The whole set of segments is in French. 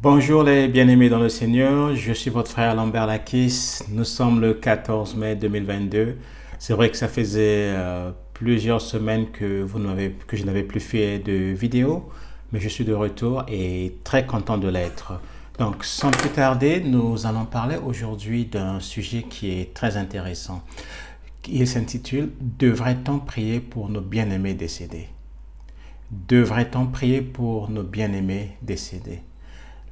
Bonjour les bien-aimés dans le Seigneur, je suis votre frère Lambert Lakis. Nous sommes le 14 mai 2022. C'est vrai que ça faisait plusieurs semaines que je n'avais plus fait de vidéo, mais je suis de retour et très content de l'être. Donc sans plus tarder, nous allons parler aujourd'hui d'un sujet qui est très intéressant. Il s'intitule Devrait-on prier pour nos bien-aimés décédés? Devrait-on prier pour nos bien-aimés décédés?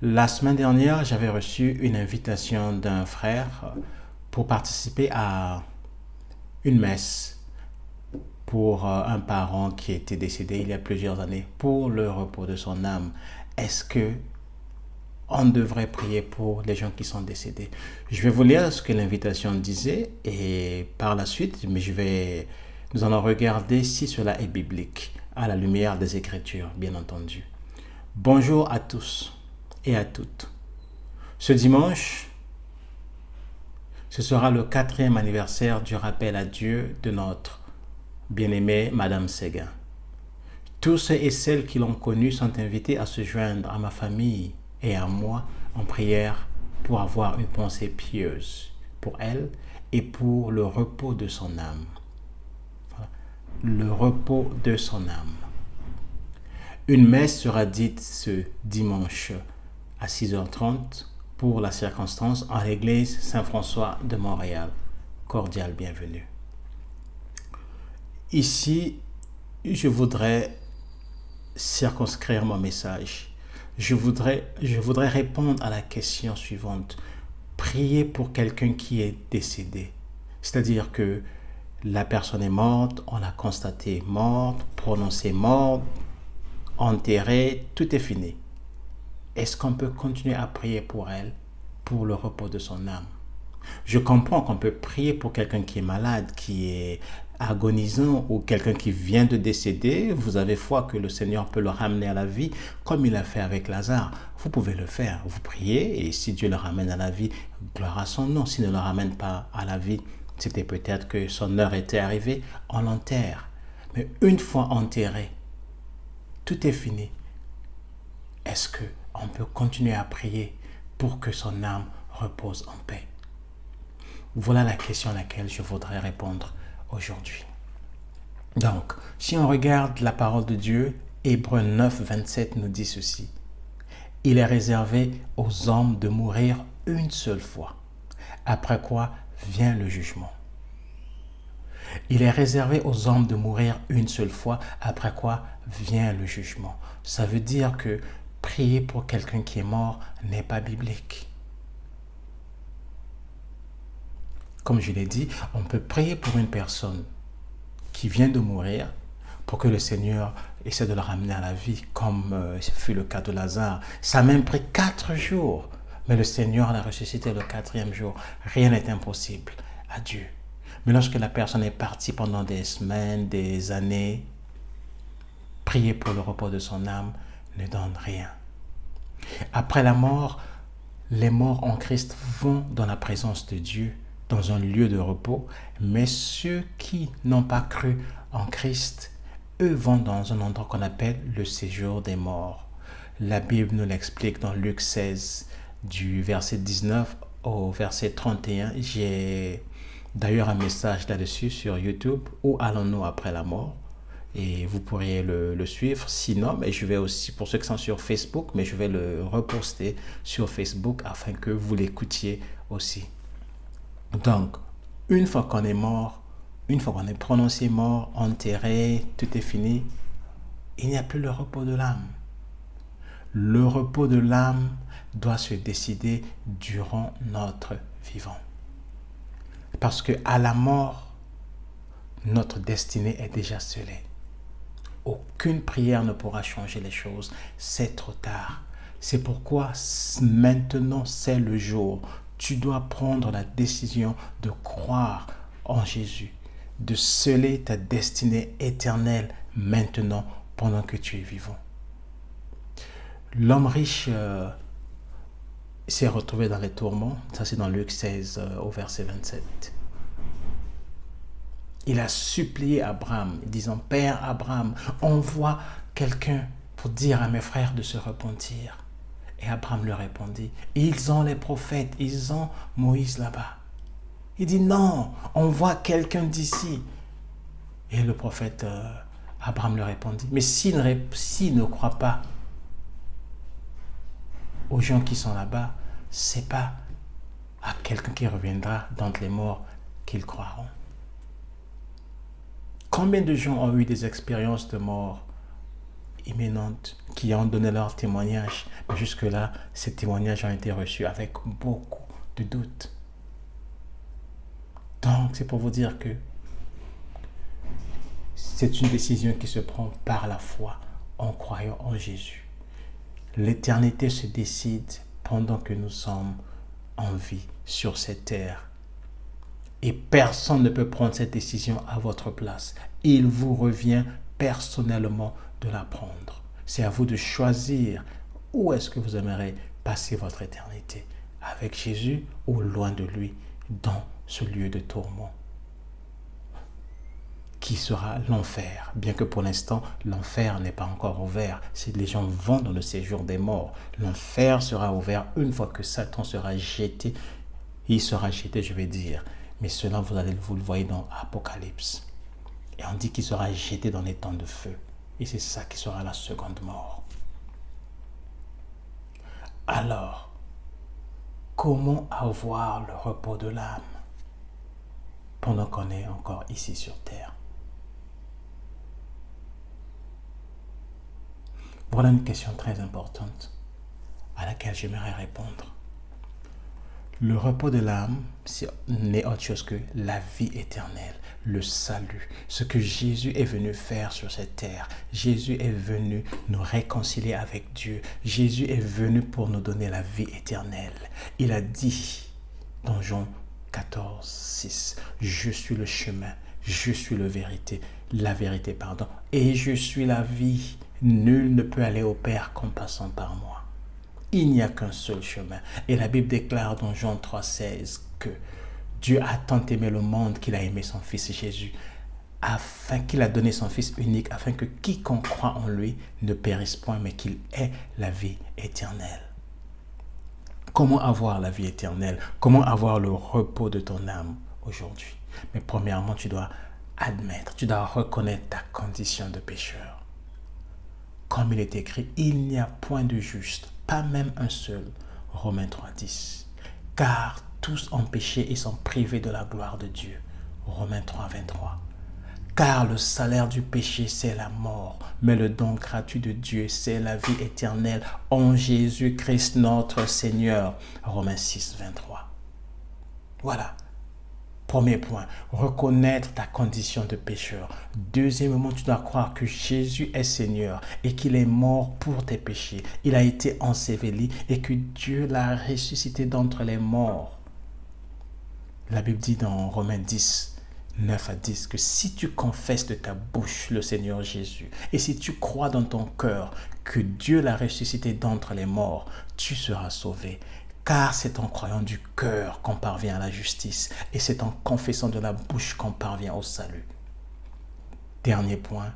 La semaine dernière, j'avais reçu une invitation d'un frère pour participer à une messe pour un parent qui était décédé il y a plusieurs années pour le repos de son âme. Est-ce que on devrait prier pour les gens qui sont décédés? Je vais vous lire ce que l'invitation disait et par la suite, nous allons regarder si cela est biblique à la lumière des Écritures, bien entendu. Bonjour à tous et à toutes. Ce dimanche, ce sera le 4e anniversaire du rappel à Dieu de notre bien-aimée Madame Séguin. Tous ceux et celles qui l'ont connue sont invités à se joindre à ma famille et à moi en prière pour avoir une pensée pieuse pour elle et pour le repos de son âme. Le repos de son âme. Une messe sera dite ce dimanche à 6h30 pour la circonstance en l'église Saint-François de Montréal. Cordial bienvenue. Ici, je voudrais circonscrire mon message. Je voudrais répondre à la question suivante. Prier pour quelqu'un qui est décédé. C'est-à-dire que la personne est morte, on l'a constatée morte, prononcée morte, enterrée, tout est fini. Est-ce qu'on peut continuer à prier pour elle, pour le repos de son âme? Je comprends qu'on peut prier pour quelqu'un qui est malade, qui est agonisant ou quelqu'un qui vient de décéder. Vous avez foi que le Seigneur peut le ramener à la vie comme il a fait avec Lazare. Vous pouvez le faire. Vous priez et si Dieu le ramène à la vie, gloire à son nom. S'il ne le ramène pas à la vie, c'était peut-être que son heure était arrivée, on l'enterre. Mais une fois enterré, tout est fini. Est-ce qu'on peut continuer à prier pour que son âme repose en paix? Voilà la question à laquelle je voudrais répondre aujourd'hui. Donc, si on regarde la parole de Dieu, Hébreux 9, 27 nous dit ceci. Il est réservé aux hommes de mourir une seule fois, après quoi vient le jugement. Il est réservé aux hommes de mourir une seule fois, après quoi vient le jugement. Ça veut dire que prier pour quelqu'un qui est mort n'est pas biblique. Comme je l'ai dit, on peut prier pour une personne qui vient de mourir pour que le Seigneur essaie de le ramener à la vie, comme ce fut le cas de Lazare. Ça a même pris 4 jours, mais le Seigneur l'a ressuscité le 4e jour. Rien n'est impossible à Dieu. Mais lorsque la personne est partie pendant des semaines, des années, prier pour le repos de son âme ne donne rien. Après la mort, les morts en Christ vont dans la présence de Dieu, dans un lieu de repos, mais ceux qui n'ont pas cru en Christ, eux vont dans un endroit qu'on appelle le séjour des morts. La Bible nous l'explique dans Luc 16, du verset 19 au verset 31. J'ai d'ailleurs un message là-dessus sur YouTube, Où allons-nous après la mort? Et vous pourriez le suivre. Sinon, mais je vais aussi, pour ceux qui sont sur Facebook, mais je vais le reposter sur Facebook afin que vous l'écoutiez aussi. Donc, une fois qu'on est mort, une fois qu'on est prononcé mort, enterré, tout est fini, il n'y a plus le repos de l'âme. Le repos de l'âme doit se décider durant notre vivant. Parce que à la mort, notre destinée est déjà scellée. Aucune prière ne pourra changer les choses. C'est trop tard. C'est pourquoi maintenant c'est le jour. Tu dois prendre la décision de croire en Jésus, de sceller ta destinée éternelle maintenant pendant que tu es vivant. L'homme riche s'est retrouvé dans les tourments. Ça c'est dans Luc 16 au verset 27. Il a supplié Abraham, disant, Père Abraham, envoie quelqu'un pour dire à mes frères de se repentir. Et Abraham lui répondit, ils ont les prophètes, ils ont Moïse là-bas. Il dit non, on voit quelqu'un d'ici. Et le prophète Abraham lui répondit, mais s'il ne croit pas aux gens qui sont là-bas, c'est pas à quelqu'un qui reviendra d'entre les morts qu'ils croiront. Combien de gens ont eu des expériences de mort imminentes qui ont donné leur témoignage, mais jusque-là, ces témoignages ont été reçus avec beaucoup de doutes. Donc, c'est pour vous dire que c'est une décision qui se prend par la foi en croyant en Jésus. L'éternité se décide pendant que nous sommes en vie sur cette terre. Et personne ne peut prendre cette décision à votre place. Il vous revient personnellement de la prendre. C'est à vous de choisir où est-ce que vous aimeriez passer votre éternité, avec Jésus ou loin de lui, dans ce lieu de tourment qui sera l'enfer, bien que pour l'instant l'enfer n'est pas encore ouvert. Si les gens vont dans le séjour des morts, l'enfer sera ouvert une fois que Satan sera jeté. Il sera jeté, je vais dire, mais cela vous le voyez dans Apocalypse. Et on dit qu'il sera jeté dans les temps de feu. Et c'est ça qui sera la seconde mort. Alors, comment avoir le repos de l'âme pendant qu'on est encore ici sur terre? Voilà une question très importante à laquelle j'aimerais répondre. Le repos de l'âme n'est autre chose que la vie éternelle, le salut, ce que Jésus est venu faire sur cette terre. Jésus est venu nous réconcilier avec Dieu. Jésus est venu pour nous donner la vie éternelle. Il a dit dans Jean 14, 6, « Je suis le chemin, je suis la vérité, et je suis la vie. Nul ne peut aller au Père qu'en passant par moi. » Il n'y a qu'un seul chemin. Et la Bible déclare dans Jean 3, 16 que Dieu a tant aimé le monde qu'il a aimé son Fils Jésus, afin qu'il a donné son Fils unique, afin que quiconque croit en lui ne périsse point, mais qu'il ait la vie éternelle. Comment avoir la vie éternelle? Comment avoir le repos de ton âme aujourd'hui? Mais premièrement, tu dois admettre, tu dois reconnaître ta condition de pécheur. Comme il est écrit, il n'y a point de juste, pas même un seul. Romains 3, 10. Car tous ont péché et sont privés de la gloire de Dieu. Romains 3, 23. Car le salaire du péché, c'est la mort, mais le don gratuit de Dieu, c'est la vie éternelle en Jésus-Christ notre Seigneur. Romains 6, 23. Voilà. Premier point, reconnaître ta condition de pécheur. Deuxièmement, tu dois croire que Jésus est Seigneur et qu'il est mort pour tes péchés. Il a été enseveli et que Dieu l'a ressuscité d'entre les morts. La Bible dit dans Romains 10, 9 à 10 que si tu confesses de ta bouche le Seigneur Jésus et si tu crois dans ton cœur que Dieu l'a ressuscité d'entre les morts, tu seras sauvé. Car c'est en croyant du cœur qu'on parvient à la justice et c'est en confessant de la bouche qu'on parvient au salut. Dernier point,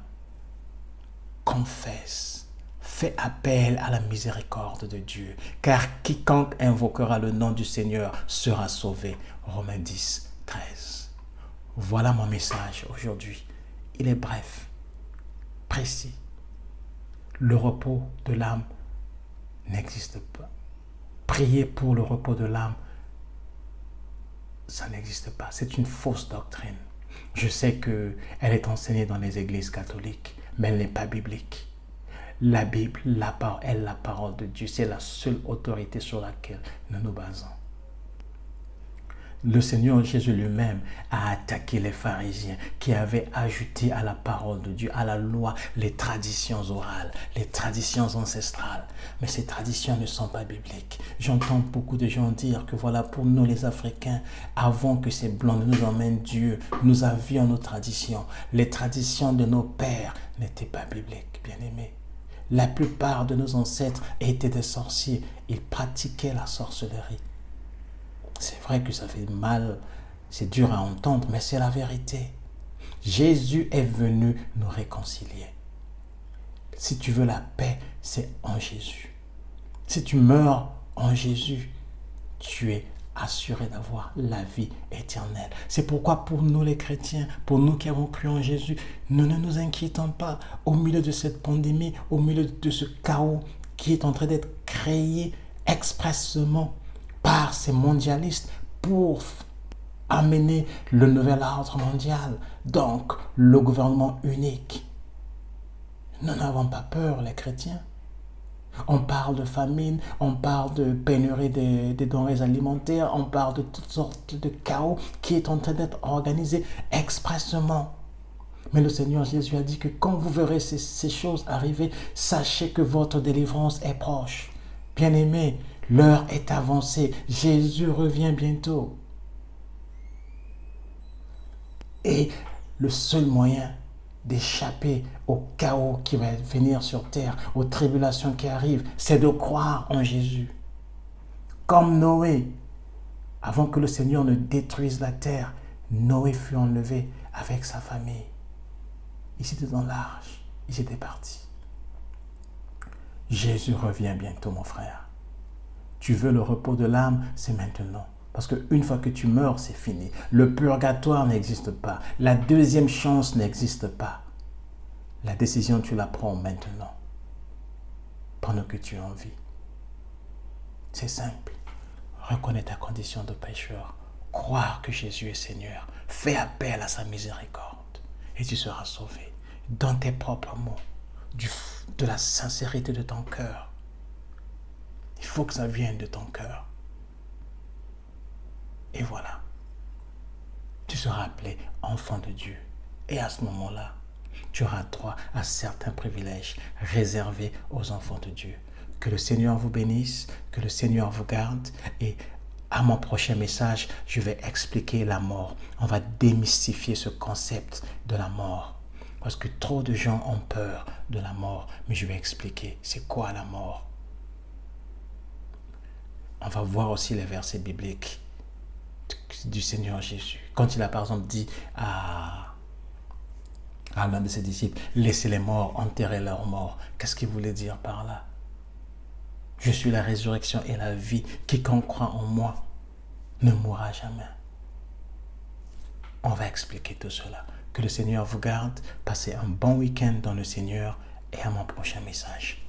confesse, fais appel à la miséricorde de Dieu, car quiconque invoquera le nom du Seigneur sera sauvé. Romains 10, 13. Voilà mon message aujourd'hui. Il est bref, précis. Le repos de l'âme n'existe pas. Prier pour le repos de l'âme, ça n'existe pas. C'est une fausse doctrine. Je sais qu'elle est enseignée dans les églises catholiques, mais elle n'est pas biblique. La Bible, est la parole de Dieu. C'est la seule autorité sur laquelle nous nous basons. Le Seigneur Jésus lui-même a attaqué les pharisiens qui avaient ajouté à la parole de Dieu, à la loi, les traditions orales, les traditions ancestrales. Mais ces traditions ne sont pas bibliques. J'entends beaucoup de gens dire que voilà, pour nous les Africains, avant que ces Blancs ne nous emmènent Dieu, nous avions nos traditions. Les traditions de nos pères n'étaient pas bibliques, bien-aimés. La plupart de nos ancêtres étaient des sorciers. Ils pratiquaient la sorcellerie. C'est vrai que ça fait mal, c'est dur à entendre, mais c'est la vérité. Jésus est venu nous réconcilier. Si tu veux la paix, c'est en Jésus. Si tu meurs en Jésus, tu es assuré d'avoir la vie éternelle. C'est pourquoi pour nous les chrétiens, pour nous qui avons cru en Jésus, nous ne nous inquiétons pas au milieu de cette pandémie, au milieu de ce chaos qui est en train d'être créé expressément par ces mondialistes pour amener le nouvel ordre mondial, donc le gouvernement unique. Nous n'avons pas peur, les chrétiens. On parle de famine, on parle de pénurie des denrées alimentaires, on parle de toutes sortes de chaos qui est en train d'être organisé expressément. Mais le Seigneur Jésus a dit que quand vous verrez ces choses arriver, sachez que votre délivrance est proche. Bien-aimés, l'heure est avancée. Jésus revient bientôt. Et le seul moyen d'échapper au chaos qui va venir sur terre, aux tribulations qui arrivent, c'est de croire en Jésus. Comme Noé, avant que le Seigneur ne détruise la terre, Noé fut enlevé avec sa famille. Ils étaient dans l'arche, ils étaient partis. Jésus revient bientôt, mon frère. Tu veux le repos de l'âme, c'est maintenant. Parce qu'une fois que tu meurs, c'est fini. Le purgatoire n'existe pas. La deuxième chance n'existe pas. La décision, tu la prends maintenant. Pendant que tu es en vie. C'est simple. Reconnais ta condition de pécheur. Croire que Jésus est Seigneur. Fais appel à sa miséricorde. Et tu seras sauvé. Dans tes propres mots. De la sincérité de ton cœur. Il faut que ça vienne de ton cœur. Et voilà. Tu seras appelé enfant de Dieu. Et à ce moment-là, tu auras droit à certains privilèges réservés aux enfants de Dieu. Que le Seigneur vous bénisse, que le Seigneur vous garde. Et à mon prochain message, je vais expliquer la mort. On va démystifier ce concept de la mort. Parce que trop de gens ont peur de la mort. Mais je vais expliquer c'est quoi la mort. On va voir aussi les versets bibliques du Seigneur Jésus. Quand il a par exemple dit à l'un de ses disciples, laissez les morts enterrer leurs morts. Qu'est-ce qu'il voulait dire par là? Je suis la résurrection et la vie. Quiconque croit en moi ne mourra jamais. On va expliquer tout cela. Que le Seigneur vous garde. Passez un bon week-end dans le Seigneur et à mon prochain message.